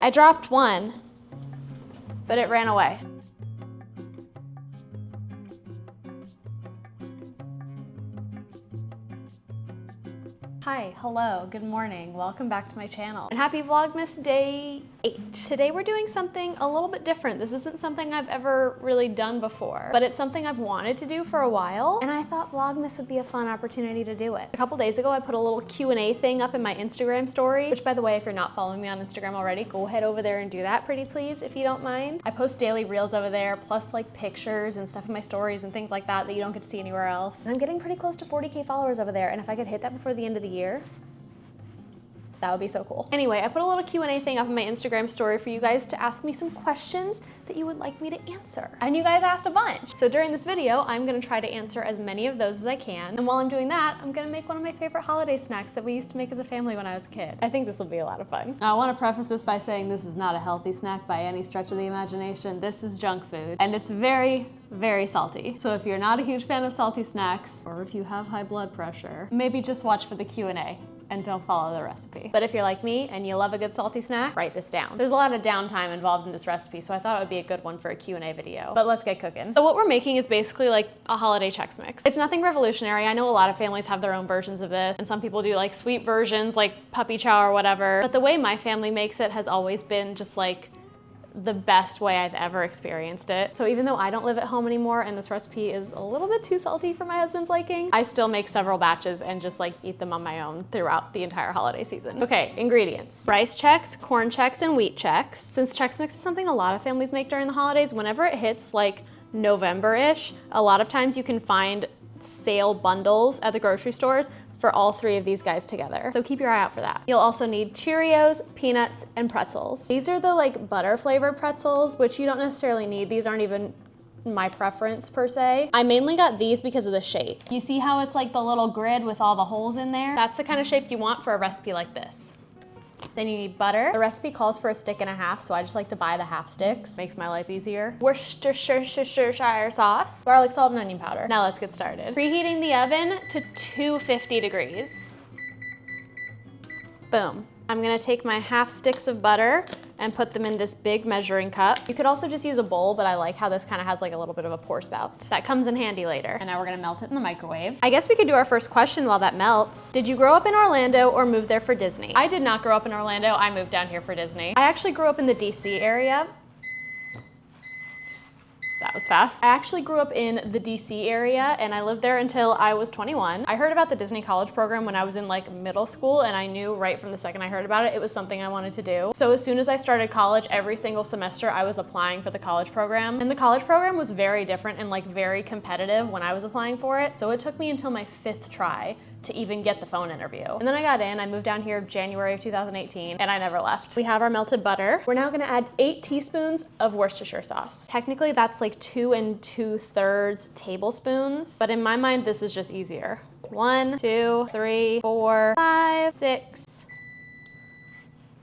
I dropped one, but it ran away. Hi, hello, good morning. Welcome back to my channel. And happy Vlogmas Day 8. Today we're doing something a little bit different. This isn't something I've ever really done before, but it's something I've wanted to do for a while, and I thought Vlogmas would be a fun opportunity to do it. A couple days ago, I put a little Q&A thing up in my Instagram story, which by the way, if you're not following me on Instagram already, go ahead over there and do that pretty please, if you don't mind. I post daily reels over there, plus like pictures and stuff in my stories and things like that that you don't get to see anywhere else. And I'm getting pretty close to 40K followers over there, and if I could hit that before the end of the year, that would be so cool. Anyway, I put a little Q&A thing up in my Instagram story for you guys to ask me some questions that you would like me to answer. And you guys asked a bunch. So during this video, I'm gonna try to answer as many of those as I can. And while I'm doing that, I'm gonna make one of my favorite holiday snacks that we used to make as a family when I was a kid. I think this will be a lot of fun. Now I wanna preface this by saying this is not a healthy snack by any stretch of the imagination. This is junk food, and it's very, very salty. So if you're not a huge fan of salty snacks, or if you have high blood pressure, maybe just watch for the Q&A. And don't follow the recipe. But if you're like me and you love a good salty snack, write this down. There's a lot of downtime involved in this recipe, so I thought it would be a good one for a Q&A video. But let's get cooking. So what we're making is basically like a holiday Chex Mix. It's nothing revolutionary. I know a lot of families have their own versions of this, and some people do like sweet versions like puppy chow or whatever. But the way my family makes it has always been just like the best way I've ever experienced it. So even though I don't live at home anymore and this recipe is a little bit too salty for my husband's liking, I still make several batches and just like eat them on my own throughout the entire holiday season. Okay, ingredients. Rice Chex, corn Chex, and wheat Chex. Since Chex Mix is something a lot of families make during the holidays, whenever it hits like November-ish, a lot of times you can find sale bundles at the grocery stores for all three of these guys together. So keep your eye out for that. You'll also need Cheerios, peanuts, and pretzels. These are the like butter flavored pretzels, which you don't necessarily need. These aren't even my preference per se. I mainly got these because of the shape. You see how it's like the little grid with all the holes in there? That's the kind of shape you want for a recipe like this. Then you need butter. The recipe calls for 1.5 sticks, so I just like to buy the half sticks. Makes my life easier. Worcestershire sauce, garlic, salt, and onion powder. Now let's get started. Preheating the oven to 250 degrees. Boom. I'm gonna take my half sticks of butter and put them in this big measuring cup. You could also just use a bowl, but I like how this kind of has like a little bit of a pour spout. That comes in handy later. And now we're gonna melt it in the microwave. I guess we could do our first question while that melts. Did you grow up in Orlando or move there for Disney? I did not grow up in Orlando. I moved down here for Disney. I actually grew up in the DC area. That was fast. I actually grew up in the DC area and I lived there until I was 21. I heard about the Disney College program when I was in like middle school, and I knew right from the second I heard about it, it was something I wanted to do. So as soon as I started college, every single semester I was applying for the college program. And the college program was very different and like very competitive when I was applying for it. So it took me until my 5th try to even get the phone interview. And then I got in, I moved down here January of 2018, and I never left. We have our melted butter. We're now gonna add 8 teaspoons of Worcestershire sauce. Technically that's like 2 2/3 tablespoons, but in my mind, this is just easier. 1, 2, 3, 4, 5, 6,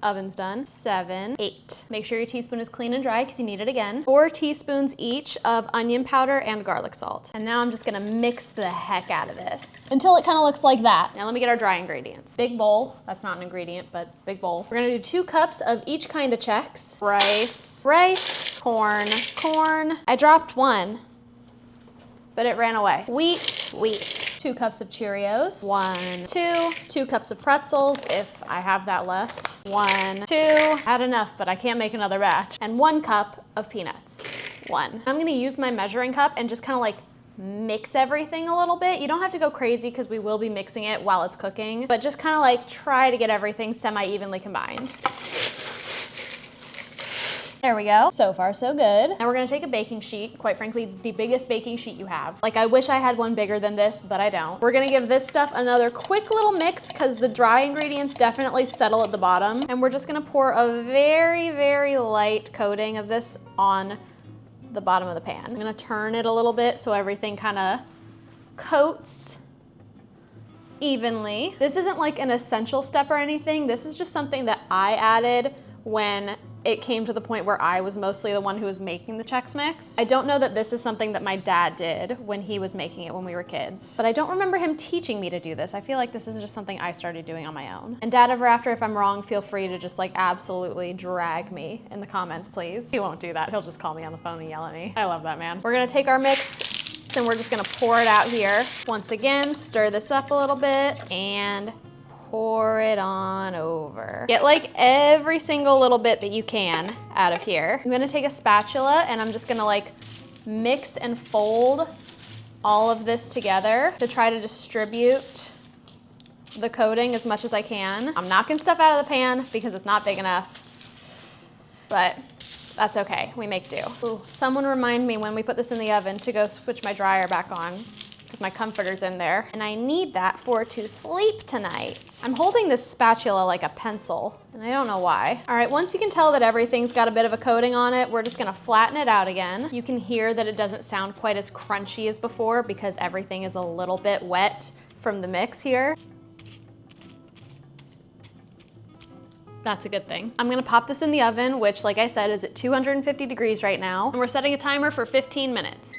oven's done. 7, 8. Make sure your teaspoon is clean and dry because you need it again. 4 teaspoons each of onion powder and garlic salt. And now I'm just gonna mix the heck out of this until it kind of looks like that. Now let me get our dry ingredients. Big bowl, that's not an ingredient, but big bowl. We're gonna do 2 cups of each kind of Chex. Rice, corn. I dropped one, but it ran away. Wheat. 2 cups of Cheerios. 1, 2 cups of pretzels, if I have that left. 1, 2, had enough, but I can't make another batch. And 1 cup of peanuts. 1. I'm gonna use my measuring cup and just kind of like mix everything a little bit. You don't have to go crazy because we will be mixing it while it's cooking, but just kind of like try to get everything semi-evenly combined. There we go. So far, so good. Now we're gonna take a baking sheet, quite frankly, the biggest baking sheet you have. Like, I wish I had one bigger than this, but I don't. We're gonna give this stuff another quick little mix because the dry ingredients definitely settle at the bottom. And we're just gonna pour a very, very light coating of this on the bottom of the pan. I'm gonna turn it a little bit so everything kind of coats evenly. This isn't like an essential step or anything. This is just something that I added when it came to the point where I was mostly the one who was making the Chex Mix. I don't know that this is something that my dad did when he was making it when we were kids, but I don't remember him teaching me to do this. I feel like this is just something I started doing on my own. And Dad, ever after, if I'm wrong, feel free to just like absolutely drag me in the comments, please. He won't do that. He'll just call me on the phone and yell at me. I love that man. We're gonna take our mix and we're just gonna pour it out here. Once again, stir this up a little bit and pour it on over. Get like every single little bit that you can out of here. I'm gonna take a spatula and I'm just gonna like mix and fold all of this together to try to distribute the coating as much as I can. I'm knocking stuff out of the pan because it's not big enough, but that's okay, we make do. Ooh, someone remind me when we put this in the oven to go switch my dryer back on because my comforter's in there. And I need that for to sleep tonight. I'm holding this spatula like a pencil and I don't know why. All right, once you can tell that everything's got a bit of a coating on it, we're just gonna flatten it out again. You can hear that it doesn't sound quite as crunchy as before because everything is a little bit wet from the mix here. That's a good thing. I'm gonna pop this in the oven, which like I said, is at 250 degrees right now. And we're setting a timer for 15 minutes.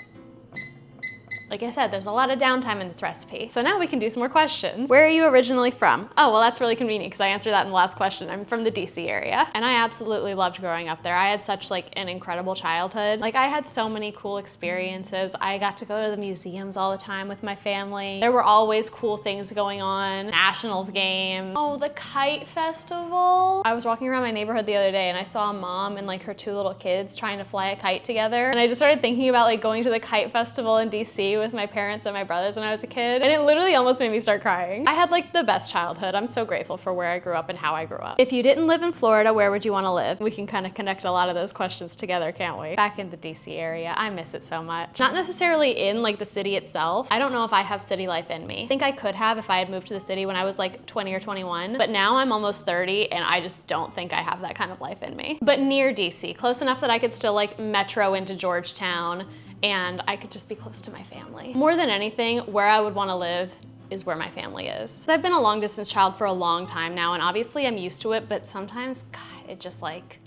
Like I said, there's a lot of downtime in this recipe. So now we can do some more questions. Where are you originally from? Oh, well, that's really convenient because I answered that in the last question. I'm from the DC area and I absolutely loved growing up there. I had such like an incredible childhood. Like I had so many cool experiences. I got to go to the museums all the time with my family. There were always cool things going on. Nationals game. Oh, the kite festival. I was walking around my neighborhood the other day and I saw a mom and like her two little kids trying to fly a kite together. And I just started thinking about like going to the kite festival in DC with my parents and my brothers when I was a kid, and it literally almost made me start crying. I had like the best childhood. I'm so grateful for where I grew up and how I grew up. If you didn't live in Florida, where would you want to live? We can kind of connect a lot of those questions together, can't we? Back in the DC area, I miss it so much. Not necessarily in like the city itself. I don't know if I have city life in me. I think I could have if I had moved to the city when I was like 20 or 21, but now I'm almost 30 and I just don't think I have that kind of life in me. But near DC, close enough that I could still like metro into Georgetown and I could just be close to my family. More than anything, where I would want to live is where my family is. I've been a long distance child for a long time now, and obviously I'm used to it, but sometimes, God, it just like,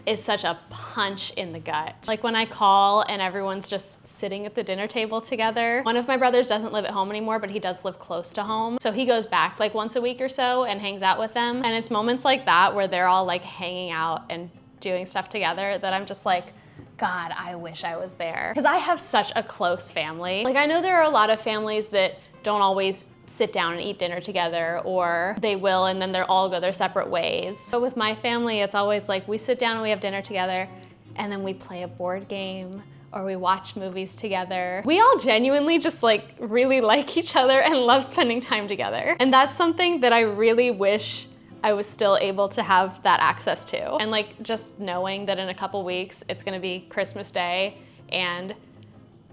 it's such a punch in the gut. Like when I call and everyone's just sitting at the dinner table together. One of my brothers doesn't live at home anymore, but he does live close to home. So he goes back like once a week or so and hangs out with them. And it's moments like that where they're all like hanging out and doing stuff together that I'm just like, God, I wish I was there. Because I have such a close family. Like I know there are a lot of families that don't always sit down and eat dinner together, or they will and then they'll all go their separate ways. But with my family, it's always like we sit down and we have dinner together and then we play a board game or we watch movies together. We all genuinely just like really like each other and love spending time together. And that's something that I really wish I was still able to have that access to. And like just knowing that in a couple weeks, it's gonna be Christmas Day and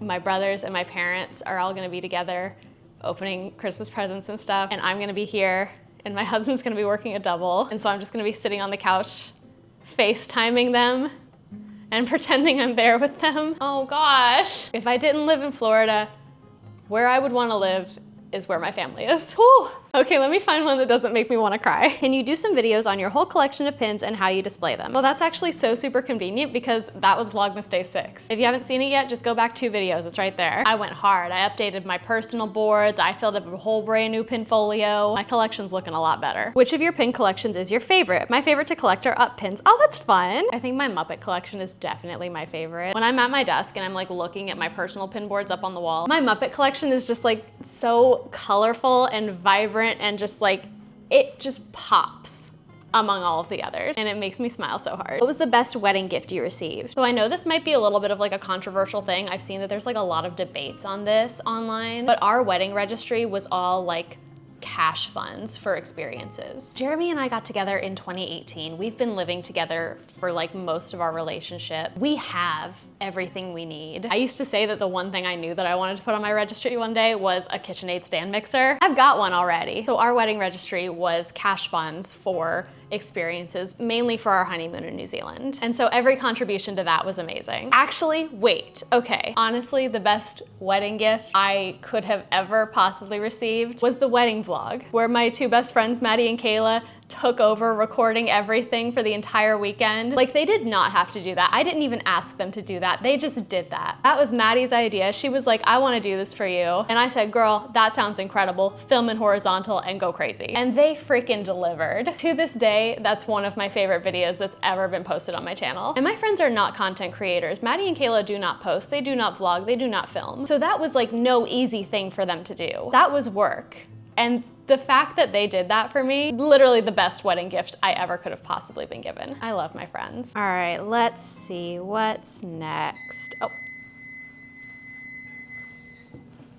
my brothers and my parents are all gonna be together opening Christmas presents and stuff. And I'm gonna be here and my husband's gonna be working a double. And so I'm just gonna be sitting on the couch, FaceTiming them and pretending I'm there with them. Oh gosh. If I didn't live in Florida, where I would wanna live is where my family is. Whew. Okay, let me find one that doesn't make me want to cry. Can you do some videos on your whole collection of pins and how you display them? Well, that's actually so super convenient because that was Vlogmas Day 6. If you haven't seen it yet, just go back 2 videos, it's right there. I went hard. I updated my personal boards. I filled up a whole brand new pin folio. My collection's looking a lot better. Which of your pin collections is your favorite? My favorite to collect are up pins. Oh, that's fun. I think my Muppet collection is definitely my favorite. When I'm at my desk and I'm like looking at my personal pin boards up on the wall, my Muppet collection is just like so colorful and vibrant and just like, it just pops among all of the others and it makes me smile so hard. What was the best wedding gift you received? So I know this might be a little bit of like a controversial thing. I've seen that there's like a lot of debates on this online, but our wedding registry was all like cash funds for experiences. Jeremy and I got together in 2018. We've been living together for like most of our relationship. We have everything we need. I used to say that the one thing I knew that I wanted to put on my registry one day was a KitchenAid stand mixer. I've got one already. So our wedding registry was cash funds for experiences, mainly for our honeymoon in New Zealand. And so every contribution to that was amazing. Actually, wait, okay. Honestly, the best wedding gift I could have ever possibly received was the wedding vlog, where my 2 best friends, Maddie and Kayla, took over recording everything for the entire weekend. Like, they did not have to do that. I didn't even ask them to do that. They just did that. That was Maddie's idea. She was like, I want to do this for you. And I said, girl, that sounds incredible. Film in horizontal and go crazy. And they freaking delivered. To this day, that's one of my favorite videos that's ever been posted on my channel. And my friends are not content creators. Maddie and Kayla do not post. They do not vlog. They do not film. So that was like no easy thing for them to do. That was work. And the fact that they did that for me, literally the best wedding gift I ever could have possibly been given. I love my friends. All right, let's see what's next. Oh.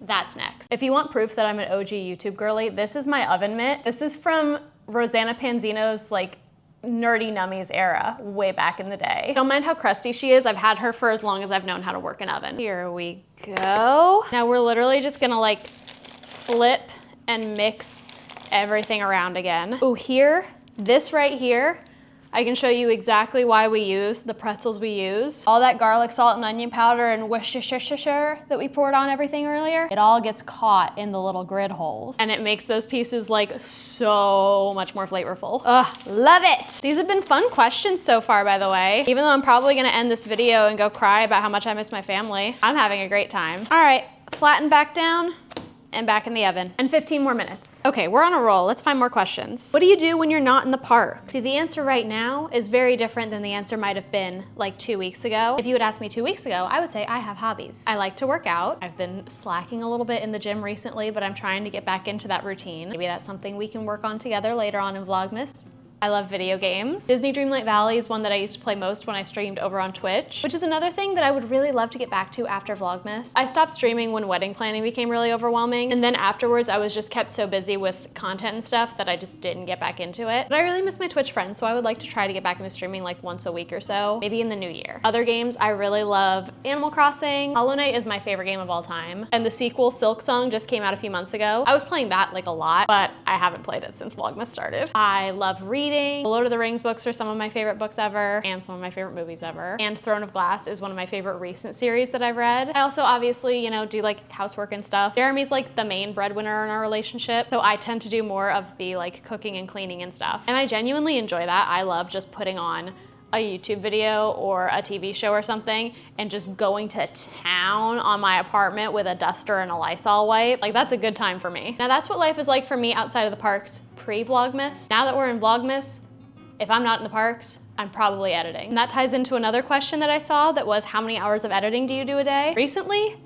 That's next. If you want proof that I'm an OG YouTube girly, this is my oven mitt. This is from Rosanna Panzino's like nerdy nummies era, way back in the day. Don't mind how crusty she is. I've had her for as long as I've known how to work an oven. Here we go. Now we're literally just gonna like flip and mix everything around again. Oh, here, this right here, I can show you exactly why we use the pretzels we use. All that garlic, salt, and onion powder and Worcestershire that we poured on everything earlier, it all gets caught in the little grid holes. And it makes those pieces like so much more flavorful. Ugh, love it. These have been fun questions so far, by the way. Even though I'm probably gonna end this video and go cry about how much I miss my family, I'm having a great time. All right, flatten back down and back in the oven. And 15 more minutes. Okay, we're on a roll. Let's find more questions. What do you do when you're not in the park? See, the answer right now is very different than the answer might have been like 2 weeks ago. If you had asked me 2 weeks ago, I would say I have hobbies. I like to work out. I've been slacking a little bit in the gym recently, but I'm trying to get back into that routine. Maybe that's something we can work on together later on in Vlogmas. I love video games. Disney Dreamlight Valley is one that I used to play most when I streamed over on Twitch, which is another thing that I would really love to get back to after Vlogmas. I stopped streaming when wedding planning became really overwhelming, and then afterwards I was just kept so busy with content and stuff that I just didn't get back into it. But I really miss my Twitch friends, so I would like to try to get back into streaming like once a week or so, maybe in the new year. Other games, I really love Animal Crossing. Hollow Knight is my favorite game of all time, and the sequel, Silk Song, just came out a few months ago. I was playing that like a lot, but I haven't played it since Vlogmas started. I love reading. The Lord of the Rings books are some of my favorite books ever, and some of my favorite movies ever. And Throne of Glass is one of my favorite recent series that I've read. I also obviously, you know, do like housework and stuff. Jeremy's like the main breadwinner in our relationship, so I tend to do more of the like cooking and cleaning and stuff. And I genuinely enjoy that. I love just putting on a YouTube video or a TV show or something and just going to town on my apartment with a duster and a Lysol wipe. Like, that's a good time for me. Now that's what life is like for me outside of the parks pre-Vlogmas. Now that we're in Vlogmas, if I'm not in the parks, I'm probably editing. And that ties into another question that I saw that was, how many hours of editing do you do a day? Recently,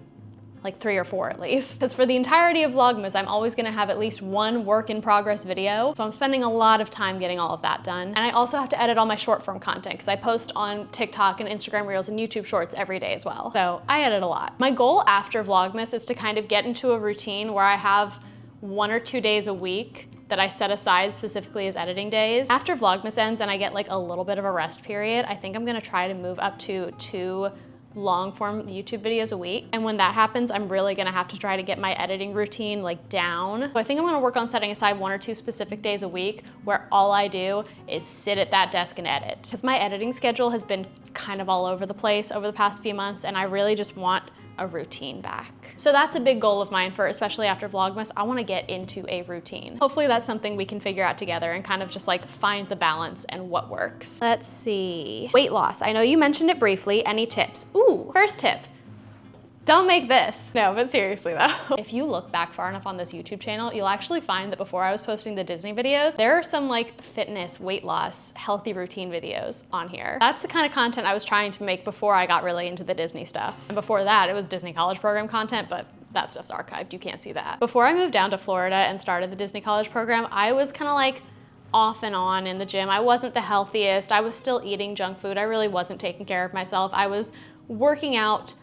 like 3 or 4 at least. Because for the entirety of Vlogmas, I'm always gonna have at least one work in progress video. So I'm spending a lot of time getting all of that done. And I also have to edit all my short form content because I post on TikTok and Instagram Reels and YouTube Shorts every day as well. So I edit a lot. My goal after Vlogmas is to kind of get into a routine where I have 1 or 2 days a week that I set aside specifically as editing days. After Vlogmas ends and I get like a little bit of a rest period, I think I'm gonna try to move up to 2 long form YouTube videos a week. And when that happens, I'm really gonna have to try to get my editing routine like down. So I think I'm gonna work on setting aside 1 or 2 specific days a week where all I do is sit at that desk and edit. Because my editing schedule has been kind of all over the place over the past few months, and I really just want a routine back. So that's a big goal of mine for, especially after Vlogmas, I wanna get into a routine. Hopefully that's something we can figure out together and kind of just like find the balance and what works. Let's see. Weight loss. I know you mentioned it briefly. Any tips? Ooh, first tip. Don't make this. No, but seriously though. If you look back far enough on this YouTube channel, you'll actually find that before I was posting the Disney videos, there are some like fitness, weight loss, healthy routine videos on here. That's the kind of content I was trying to make before I got really into the Disney stuff. And before that, it was Disney College Program content, but that stuff's archived, you can't see that. Before I moved down to Florida and started the Disney College Program, I was kind of like off and on in the gym. I wasn't the healthiest. I was still eating junk food. I really wasn't taking care of myself. I was working out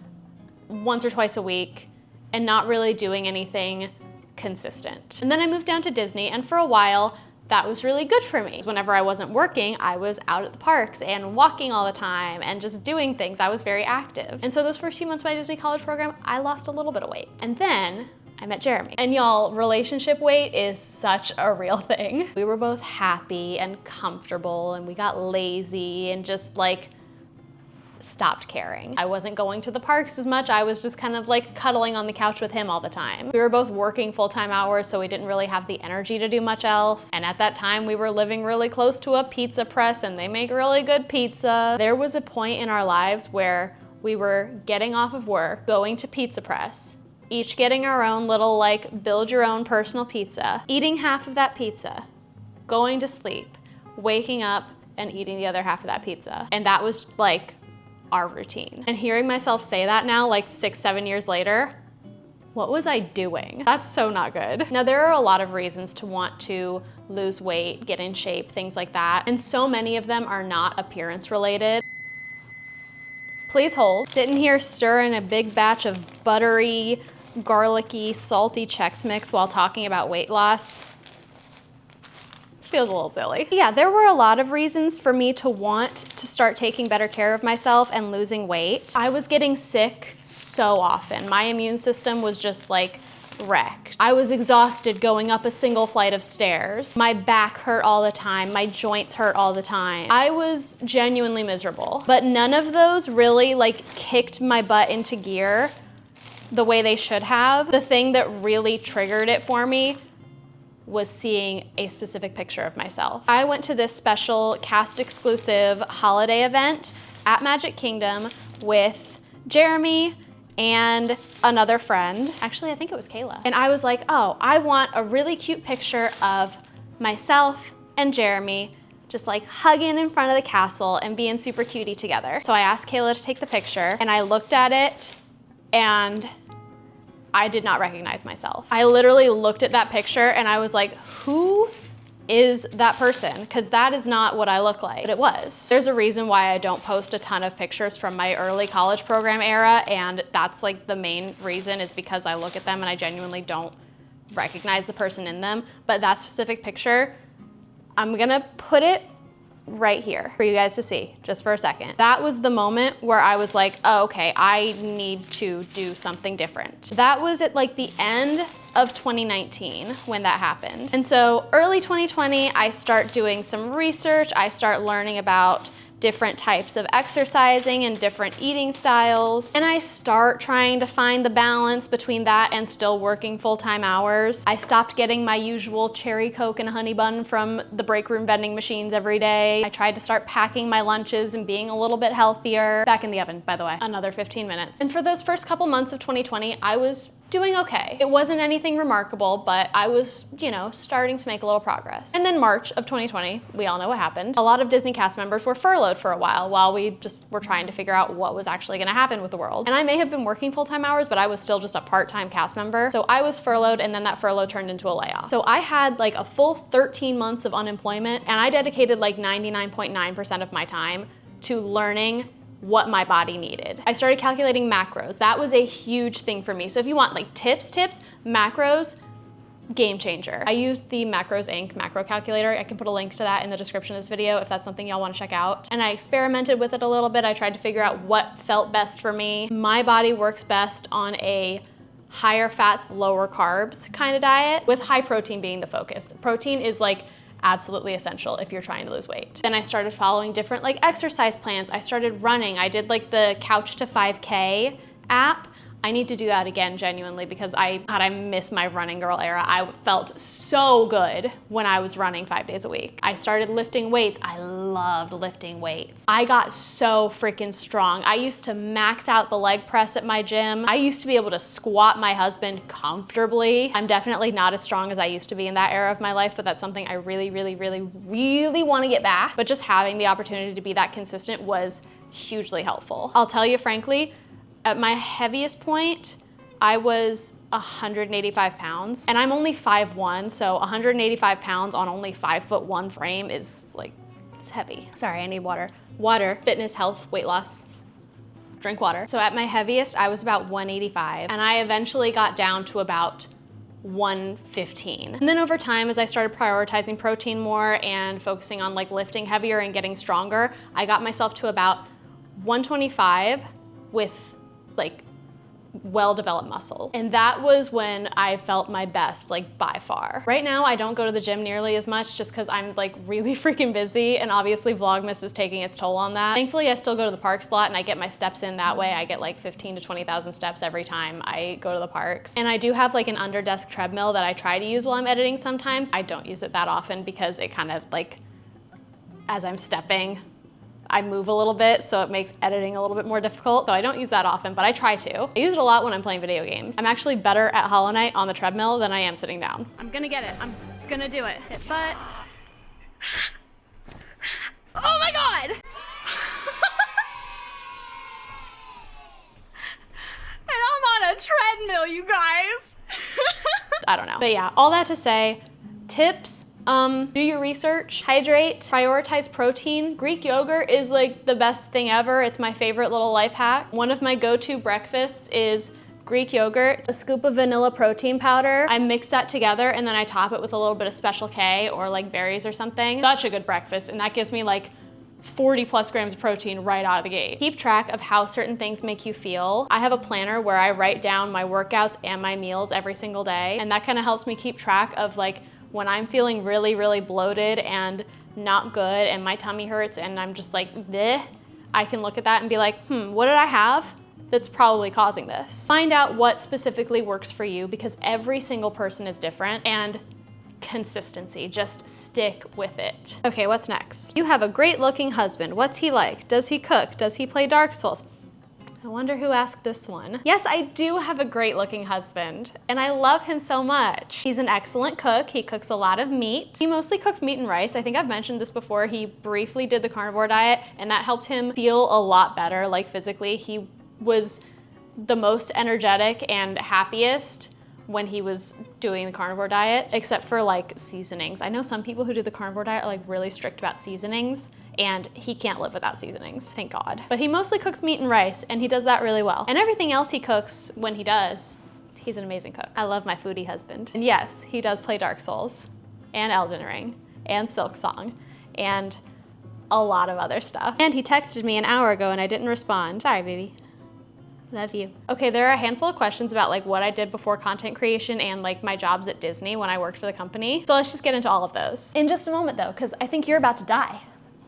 1 or 2 a week and not really doing anything consistent. And then I moved down to Disney, and for a while, that was really good for me. Whenever I wasn't working, I was out at the parks and walking all the time and just doing things. I was very active. And so those first few months of my Disney College Program, I lost a little bit of weight. And then I met Jeremy. And y'all, relationship weight is such a real thing. We were both happy and comfortable, and we got lazy and just like stopped caring. I wasn't going to the parks as much. I was just kind of like cuddling on the couch with him all the time. We were both working full-time hours, so we didn't really have the energy to do much else. And at that time, we were living really close to a pizza press, and they make really good pizza. There was a point in our lives where we were getting off of work, going to Pizza Press, each getting our own little like build your own personal pizza, eating half of that pizza, going to sleep, waking up and eating the other half of that pizza. And that was like our routine. And hearing myself say that now, like 6-7 years later, what was I doing? That's so not good. Now there are a lot of reasons to want to lose weight, get in shape, things like that. And so many of them are not appearance related. Please hold. Sitting here stirring a big batch of buttery, garlicky, salty Chex Mix while talking about weight loss. Feels a little silly. Yeah, there were a lot of reasons for me to want to start taking better care of myself and losing weight. I was getting sick so often. My immune system was just like wrecked. I was exhausted going up a single flight of stairs. My back hurt all the time. My joints hurt all the time. I was genuinely miserable, but none of those really like kicked my butt into gear the way they should have. The thing that really triggered it for me was seeing a specific picture of myself. I went to this special cast exclusive holiday event at Magic Kingdom with Jeremy and another friend. Actually, I think it was Kayla. And I was like, oh, I want a really cute picture of myself and Jeremy just like hugging in front of the castle and being super cutie together. So I asked Kayla to take the picture and I looked at it and I did not recognize myself. I literally looked at that picture and I was like, who is that person? Because that is not what I look like. But it was. There's a reason why I don't post a ton of pictures from my early college program era, and that's like the main reason is because I look at them and I genuinely don't recognize the person in them. But that specific picture, I'm gonna put it right here for you guys to see just for a second. That was the moment where I was like, oh, okay, I need to do something different. That was at like the end of 2019 when that happened. And so early 2020, I start doing some research. I start learning about different types of exercising and different eating styles. And I start trying to find the balance between that and still working full-time hours. I stopped getting my usual cherry Coke and honey bun from the break room vending machines every day. I tried to start packing my lunches and being a little bit healthier. Back in the oven, by the way, another 15 minutes. And for those first couple months of 2020, I was doing okay. It wasn't anything remarkable, but I was, you know, starting to make a little progress. And then March of 2020, we all know what happened. A lot of Disney cast members were furloughed for a while we just were trying to figure out what was actually gonna happen with the world. And I may have been working full-time hours, but I was still just a part-time cast member. So I was furloughed and then that furlough turned into a layoff. So I had like a full 13 months of unemployment and I dedicated like 99.9% of my time to learning what my body needed. I started calculating macros. That was a huge thing for me. So if you want like tips, macros, game changer. I used the Macros Inc. macro calculator. I can put a link to that in the description of this video if that's something y'all want to check out. And I experimented with it a little bit. I tried to figure out what felt best for me. My body works best on a higher fats, lower carbs kind of diet with high protein being the focus. Protein is like absolutely essential if you're trying to lose weight. Then I started following different like exercise plans. I started running. I did like the Couch to 5K app. I need to do that again genuinely because I miss my running girl era. I felt so good when I was running 5 days a week. I started lifting weights. I loved lifting weights. I got so freaking strong. I used to max out the leg press at my gym. I used to be able to squat my husband comfortably. I'm definitely not as strong as I used to be in that era of my life, but that's something I really want to get back. But just having the opportunity to be that consistent was hugely helpful. I'll tell you frankly, at my heaviest point, I was 185 pounds and I'm only 5'1", so 185 pounds on only 5'1" frame is like, it's heavy. Sorry, I need water. Water, fitness, health, weight loss, drink water. So at my heaviest, I was about 185 and I eventually got down to about 115. And then over time, as I started prioritizing protein more and focusing on like lifting heavier and getting stronger, I got myself to about 125 with like well-developed muscle. And that was when I felt my best, like by far. Right now, I don't go to the gym nearly as much just because I'm like really freaking busy, and obviously Vlogmas is taking its toll on that. Thankfully, I still go to the parks a lot and I get my steps in that way. I get like 15 to 20,000 steps every time I go to the parks. And I do have like an under desk treadmill that I try to use while I'm editing sometimes. I don't use it that often because it kind of like, as I'm stepping, I move a little bit, so it makes editing a little bit more difficult. So I don't use that often, but I try to. I use it a lot when I'm playing video games. I'm actually better at Hollow Knight on the treadmill than I am sitting down. I'm gonna get it. I'm gonna do it. Hit butt. Oh my God! And I'm on a treadmill, you guys. I don't know. But yeah, all that to say, tips. Do your research, hydrate, prioritize protein. Greek yogurt is like the best thing ever. It's my favorite little life hack. One of my go-to breakfasts is Greek yogurt, a scoop of vanilla protein powder. I mix that together and then I top it with a little bit of Special K or like berries or something. Such a good breakfast, and that gives me like 40 plus grams of protein right out of the gate. Keep track of how certain things make you feel. I have a planner where I write down my workouts and my meals every single day, and that kind of helps me keep track of like when I'm feeling really, really bloated and not good and my tummy hurts and I'm just like, bleh, I can look at that and be like, what did I have that's probably causing this? Find out what specifically works for you, because every single person is different, and consistency, just stick with it. Okay, what's next? You have a great looking husband. What's he like? Does he cook? Does he play Dark Souls? I wonder who asked this one. Yes, I do have a great looking husband, and I love him so much. He's an excellent cook. He cooks a lot of meat. He mostly cooks meat and rice. I think I've mentioned this before. He briefly did the carnivore diet, and that helped him feel a lot better, like physically. He was the most energetic and happiest when he was doing the carnivore diet, except for like seasonings. I know some people who do the carnivore diet are like really strict about seasonings, and he can't live without seasonings, thank God. But he mostly cooks meat and rice, and he does that really well. And everything else he cooks, when he does, he's an amazing cook. I love my foodie husband. And yes, he does play Dark Souls, and Elden Ring, and Silk Song, and a lot of other stuff. And he texted me an hour ago and I didn't respond. Sorry, baby. Love you. Okay, there are a handful of questions about like what I did before content creation and like my jobs at Disney when I worked for the company. So let's just get into all of those. In just a moment though, because I think you're about to die.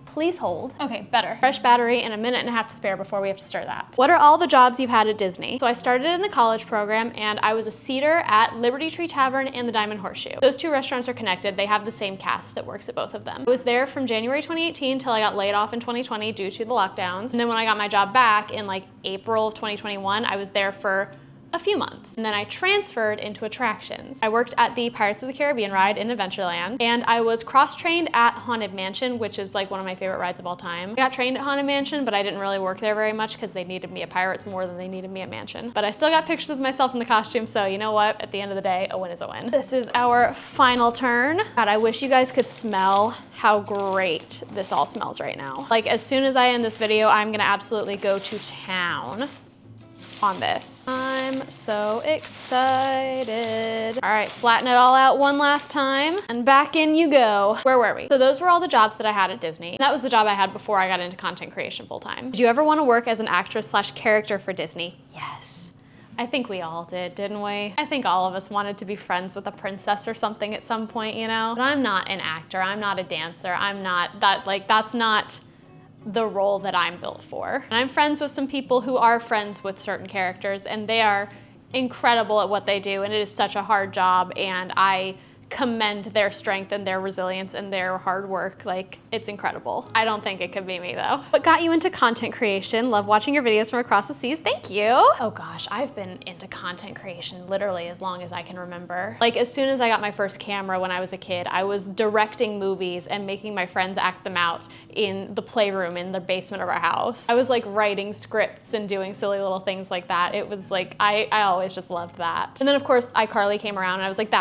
Please hold. Okay, better. Fresh battery and a minute and a half to spare before we have to stir that. What are all the jobs you've had at Disney? So I started in the college program and I was a seater at Liberty Tree Tavern and the Diamond Horseshoe. Those two restaurants are connected. They have the same cast that works at both of them. I was there from January 2018 till I got laid off in 2020 due to the lockdowns. And then when I got my job back in like April of 2021, I was there for a few months. And then I transferred into attractions. I worked at the Pirates of the Caribbean ride in Adventureland, and I was cross-trained at Haunted Mansion, which is like one of my favorite rides of all time. I got trained at Haunted Mansion, but I didn't really work there very much because they needed me at Pirates more than they needed me at Mansion. But I still got pictures of myself in the costume, so you know what? At the end of the day, a win is a win. This is our final turn. God, I wish you guys could smell how great this all smells right now. Like as soon as I end this video, I'm gonna absolutely go to town on this. I'm so excited. All right, flatten it all out one last time and back in you go. Where were we? So those were all the jobs that I had at Disney. That was the job I had before I got into content creation full time. Did you ever want to work as an actress slash character for Disney? Yes. I think we all did, didn't we? I think all of us wanted to be friends with a princess or something at some point, you know? But I'm not an actor, I'm not a dancer, I'm not that, like, that's not the role that I'm built for. And I'm friends with some people who are friends with certain characters, and they are incredible at what they do, and it is such a hard job, and I commend their strength and their resilience and their hard work. Like, it's incredible. I don't think it could be me though. What got you into content creation? Love watching your videos from across the seas. Thank you. Oh gosh, I've been into content creation literally as long as I can remember. Like as soon as I got my first camera when I was a kid, I was directing movies and making my friends act them out in the playroom in the basement of our house. I was like writing scripts and doing silly little things like that. It was like, I always just loved that. And then of course iCarly came around and I was like,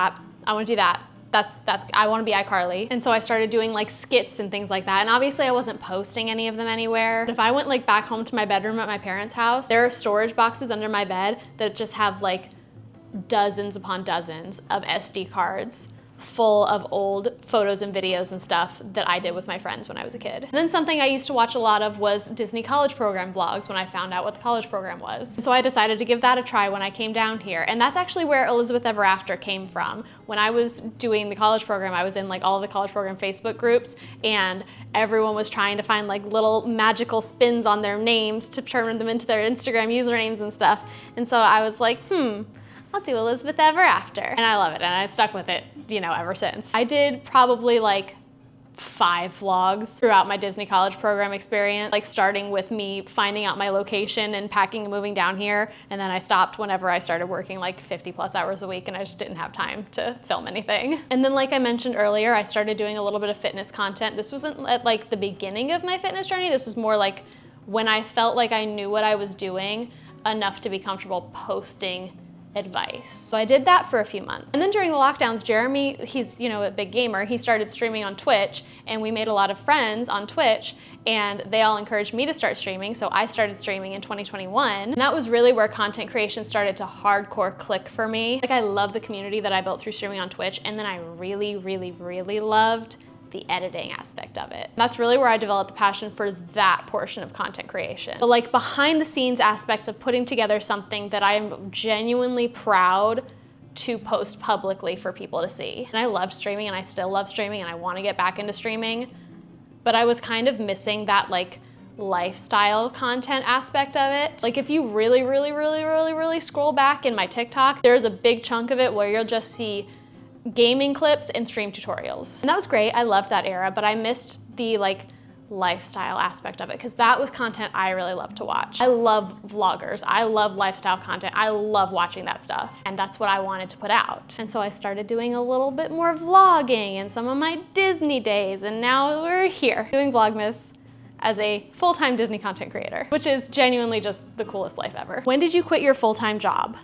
I want to do that. I want to be iCarly. And so I started doing like skits and things like that. And obviously I wasn't posting any of them anywhere. But if I went like back home to my bedroom at my parents' house, there are storage boxes under my bed that just have like dozens upon dozens of SD cards full of old photos and videos and stuff that I did with my friends when I was a kid. And then something I used to watch a lot of was Disney college program vlogs when I found out what the college program was. And so I decided to give that a try when I came down here. And that's actually where Elizabeth Ever After came from. When I was doing the college program, I was in like all of the college program Facebook groups, and everyone was trying to find like little magical spins on their names to turn them into their Instagram usernames and stuff. And so I was like, I'll do Elizabeth Ever After. And I love it, and I've stuck with it, you know, ever since. I did probably like 5 vlogs throughout my Disney college program experience, like starting with me finding out my location and packing and moving down here, and then I stopped whenever I started working like 50+ hours a week and I just didn't have time to film anything. And then like I mentioned earlier, I started doing a little bit of fitness content. This wasn't at like the beginning of my fitness journey. This was more like when I felt like I knew what I was doing enough to be comfortable posting advice. So I did that for a few months. And then during the lockdowns, Jeremy, he's, you know, a big gamer, he started streaming on Twitch, and we made a lot of friends on Twitch, and they all encouraged me to start streaming, so I started streaming in 2021. And that was really where content creation started to hardcore click for me. Like, I love the community that I built through streaming on Twitch, and then I really, really, really loved the editing aspect of it. That's really where I developed the passion for that portion of content creation. The like behind the scenes aspects of putting together something that I am genuinely proud to post publicly for people to see. And I love streaming, and I still love streaming, and I want to get back into streaming, but I was kind of missing that like lifestyle content aspect of it. Like if you really, really, really, really, really scroll back in my TikTok, there's a big chunk of it where you'll just see gaming clips and stream tutorials. And that was great, I loved that era, but I missed the like lifestyle aspect of it, because that was content I really love to watch. I love vloggers, I love lifestyle content, I love watching that stuff, and that's what I wanted to put out. And so I started doing a little bit more vlogging and some of my Disney days, and now we're here doing Vlogmas as a full-time Disney content creator, which is genuinely just the coolest life ever. When did you quit your full-time job?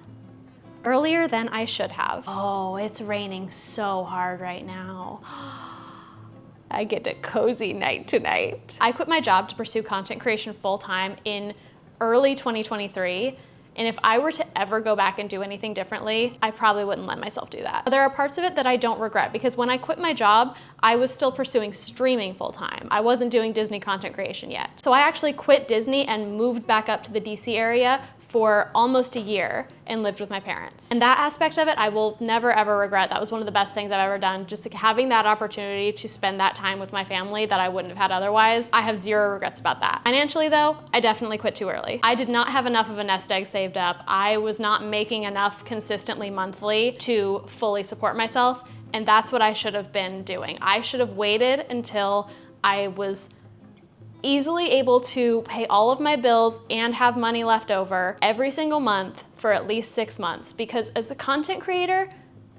Earlier than I should have. Oh, it's raining so hard right now. I get a cozy night tonight. I quit my job to pursue content creation full-time in early 2023. And if I were to ever go back and do anything differently, I probably wouldn't let myself do that. But there are parts of it that I don't regret, because when I quit my job, I was still pursuing streaming full-time. I wasn't doing Disney content creation yet. So I actually quit Disney and moved back up to the DC area for almost a year and lived with my parents. And that aspect of it, I will never ever regret. That was one of the best things I've ever done, just having that opportunity to spend that time with my family that I wouldn't have had otherwise. I have zero regrets about that. Financially though, I definitely quit too early. I did not have enough of a nest egg saved up. I was not making enough consistently monthly to fully support myself, and that's what I should have been doing. I should have waited until I was easily able to pay all of my bills and have money left over every single month for at least 6 months, because as a content creator,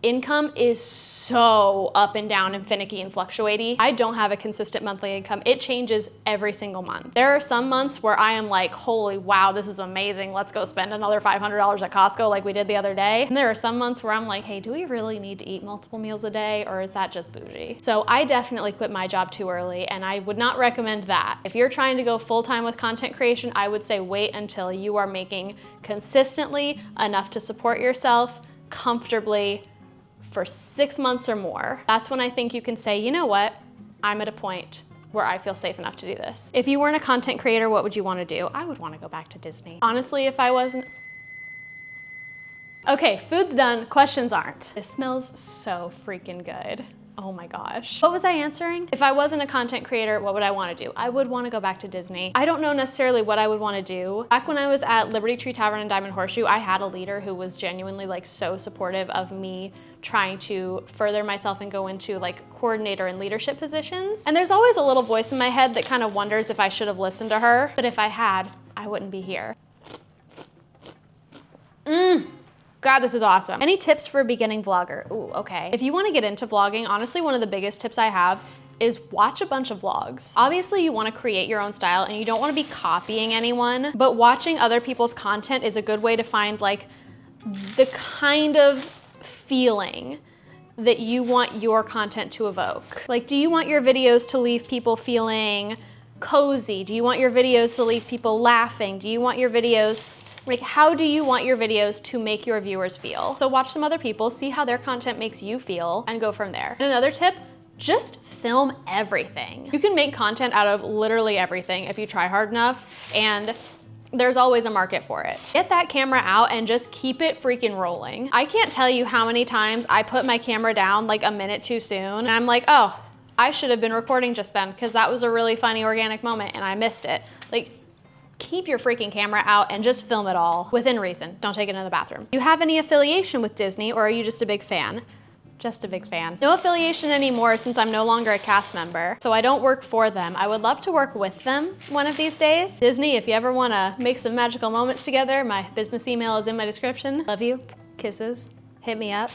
income is so up and down and finicky and fluctuating. I don't have a consistent monthly income. It changes every single month. There are some months where I am like, holy wow, this is amazing. Let's go spend another $500 at Costco like we did the other day. And there are some months where I'm like, hey, do we really need to eat multiple meals a day, or is that just bougie? So I definitely quit my job too early, and I would not recommend that. If you're trying to go full-time with content creation, I would say wait until you are making consistently enough to support yourself comfortably for 6 months or more. That's when I think you can say, you know what, I'm at a point where I feel safe enough to do this. If you weren't a content creator, what would you want to do? I would want to go back to Disney. Honestly, if I wasn't. Okay, food's done, questions aren't. It smells so freaking good. Oh my gosh. What was I answering? If I wasn't a content creator, what would I want to do? I would want to go back to Disney. I don't know necessarily what I would want to do. Back when I was at Liberty Tree Tavern and Diamond Horseshoe, I had a leader who was genuinely like so supportive of me trying to further myself and go into like coordinator and leadership positions. And there's always a little voice in my head that kind of wonders if I should have listened to her. But if I had, I wouldn't be here. God, this is awesome. Any tips for a beginning vlogger? Ooh, okay. If you want to get into vlogging, honestly, one of the biggest tips I have is watch a bunch of vlogs. Obviously, you want to create your own style and you don't want to be copying anyone, but watching other people's content is a good way to find like the kind of feeling that you want your content to evoke. Like, do you want your videos to leave people feeling cozy? Do you want your videos to leave people laughing? Do you want your videos Like, how do you want your videos to make your viewers feel? So watch some other people, see how their content makes you feel, and go from there. And another tip, just film everything. You can make content out of literally everything if you try hard enough, and there's always a market for it. Get that camera out and just keep it freaking rolling. I can't tell you how many times I put my camera down like a minute too soon, and I'm like, oh, I should have been recording just then because that was a really funny organic moment and I missed it. Like, keep your freaking camera out and just film it all within reason. Don't take it in the bathroom. Do you have any affiliation with Disney, or are you just a big fan? Just a big fan. No affiliation anymore since I'm no longer a cast member, so I don't work for them. I would love to work with them one of these days. Disney, if you ever want to make some magical moments together, my business email is in my description. Love you. Kisses. Hit me up,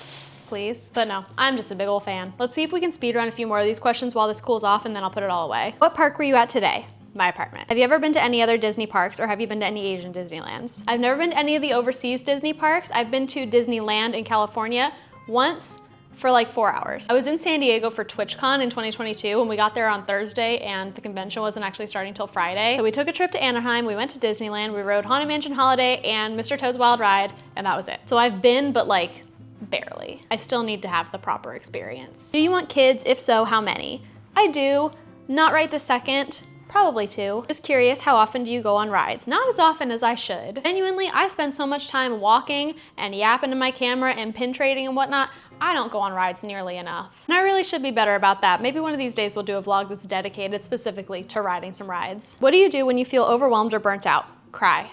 please. But no, I'm just a big old fan. Let's see if we can speed run a few more of these questions while this cools off, and then I'll put it all away. What park were you at today? My apartment. Have you ever been to any other Disney parks, or have you been to any Asian Disneylands? I've never been to any of the overseas Disney parks. I've been to Disneyland in California once for like 4 hours. I was in San Diego for TwitchCon in 2022, and we got there on Thursday, and the convention wasn't actually starting till Friday. So we took a trip to Anaheim, we went to Disneyland, we rode Haunted Mansion Holiday and Mr. Toad's Wild Ride, and that was it. So I've been, but like barely. I still need to have the proper experience. Do you want kids? If so, how many? I do, not right this second. Probably 2. Just curious, how often do you go on rides? Not as often as I should. Genuinely, I spend so much time walking and yapping to my camera and pin trading and whatnot, I don't go on rides nearly enough. And I really should be better about that. Maybe one of these days we'll do a vlog that's dedicated specifically to riding some rides. What do you do when you feel overwhelmed or burnt out? Cry.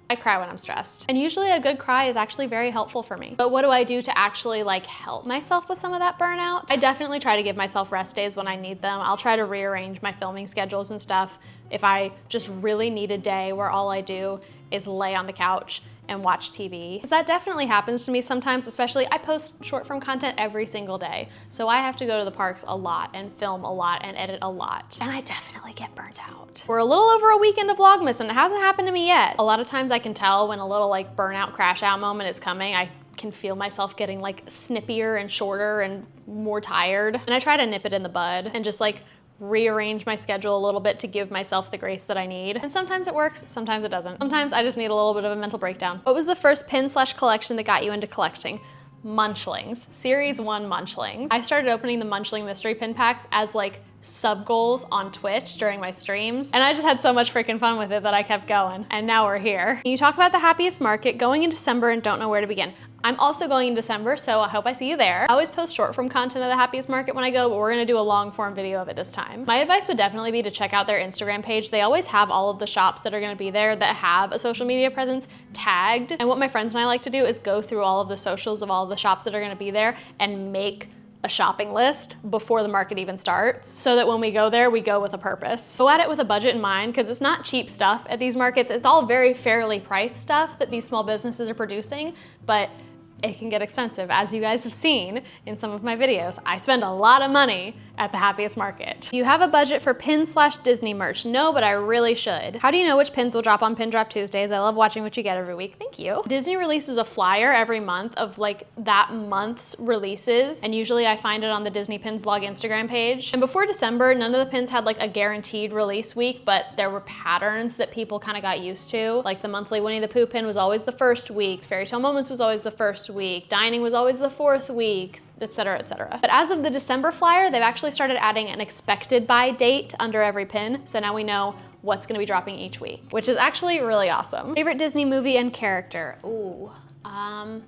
I cry when I'm stressed. And usually a good cry is actually very helpful for me. But what do I do to actually like help myself with some of that burnout? I definitely try to give myself rest days when I need them. I'll try to rearrange my filming schedules and stuff if I just really need a day where all I do is lay on the couch and watch TV. Because that definitely happens to me sometimes, especially I post short form content every single day. So I have to go to the parks a lot and film a lot and edit a lot. And I definitely get burnt out. We're a little over a weekend of Vlogmas and it hasn't happened to me yet. A lot of times I can tell when a little like burnout crash out moment is coming. I can feel myself getting like snippier and shorter and more tired. And I try to nip it in the bud and just like rearrange my schedule a little bit to give myself the grace that I need. And sometimes it works, sometimes it doesn't. Sometimes I just need a little bit of a mental breakdown. What was the first pin/collection that got you into collecting? Munchlings, Series 1 Munchlings. I started opening the Munchling mystery pin packs as like sub goals on Twitch during my streams. And I just had so much freaking fun with it that I kept going. And now we're here. Can you talk about the happiest market going in December and don't know where to begin? I'm also going in December, so I hope I see you there. I always post short form content of the happiest market when I go, but we're gonna do a long form video of it this time. My advice would definitely be to check out their Instagram page. They always have all of the shops that are gonna be there that have a social media presence tagged. And what my friends and I like to do is go through all of the socials of all of the shops that are gonna be there and make a shopping list before the market even starts, so that when we go there, we go with a purpose. Go at it with a budget in mind, because it's not cheap stuff at these markets. It's all very fairly priced stuff that these small businesses are producing, but it can get expensive, as you guys have seen in some of my videos. I spend a lot of money at the happiest market. Do you have a budget for pin/Disney merch? No, but I really should. How do you know which pins will drop on Pin Drop Tuesdays? I love watching what you get every week. Thank you. Disney releases a flyer every month of like that month's releases, and usually I find it on the Disney Pins Vlog Instagram page. And before December, none of the pins had like a guaranteed release week, but there were patterns that people kind of got used to. Like the monthly Winnie the Pooh pin was always the first week, Fairy Tale Moments was always the first week, Dining was always the fourth week, etc., etc. But as of the December flyer, they've actually started adding an expected buy date under every pin. So now we know what's gonna be dropping each week, which is actually really awesome. Favorite Disney movie and character? Ooh,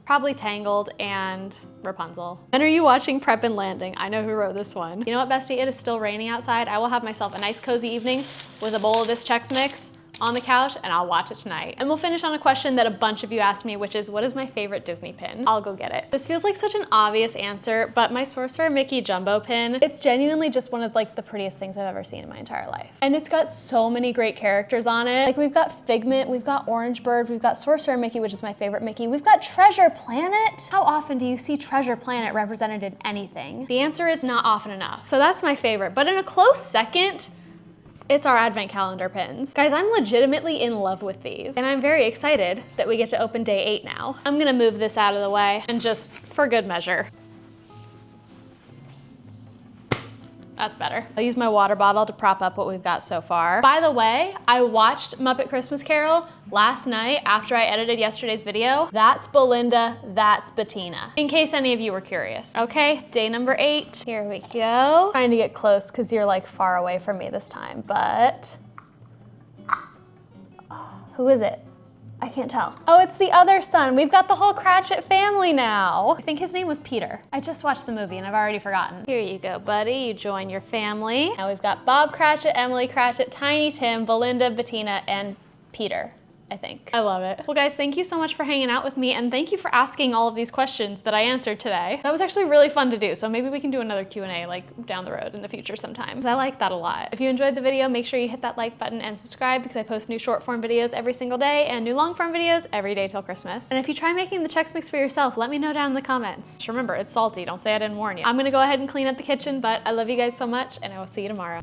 probably Tangled and Rapunzel. When are you watching Prep and Landing? I know who wrote this one. You know what, bestie? It is still raining outside. I will have myself a nice cozy evening with a bowl of this Chex Mix on the couch and I'll watch it tonight. And we'll finish on a question that a bunch of you asked me, which is, what is my favorite Disney pin? I'll go get it. This feels like such an obvious answer, but my Sorcerer Mickey Jumbo pin, it's genuinely just one of like the prettiest things I've ever seen in my entire life. And it's got so many great characters on it. Like we've got Figment, we've got Orange Bird, we've got Sorcerer Mickey, which is my favorite Mickey. We've got Treasure Planet. How often do you see Treasure Planet represented in anything? The answer is not often enough. So that's my favorite, but in a close second, it's our advent calendar pins. Guys, I'm legitimately in love with these, and I'm very excited that we get to open day 8 now. I'm gonna move this out of the way and just for good measure. That's better. I'll use my water bottle to prop up what we've got so far. By the way, I watched Muppet Christmas Carol last night after I edited yesterday's video. That's Belinda, that's Bettina, in case any of you were curious. Okay, day number 8. Here we go. Trying to get close because you're like far away from me this time, but who is it? I can't tell. Oh, it's the other son. We've got the whole Cratchit family now. I think his name was Peter. I just watched the movie and I've already forgotten. Here you go, buddy. You join your family. Now we've got Bob Cratchit, Emily Cratchit, Tiny Tim, Belinda, Bettina, and Peter, I think. I love it. Well guys, thank you so much for hanging out with me and thank you for asking all of these questions that I answered today. That was actually really fun to do, so maybe we can do another Q&A like down the road in the future sometimes. I like that a lot. If you enjoyed the video, make sure you hit that like button and subscribe because I post new short form videos every single day and new long form videos every day till Christmas. And if you try making the Chex Mix for yourself, let me know down in the comments. Just remember, it's salty, don't say I didn't warn you. I'm gonna go ahead and clean up the kitchen, but I love you guys so much and I will see you tomorrow.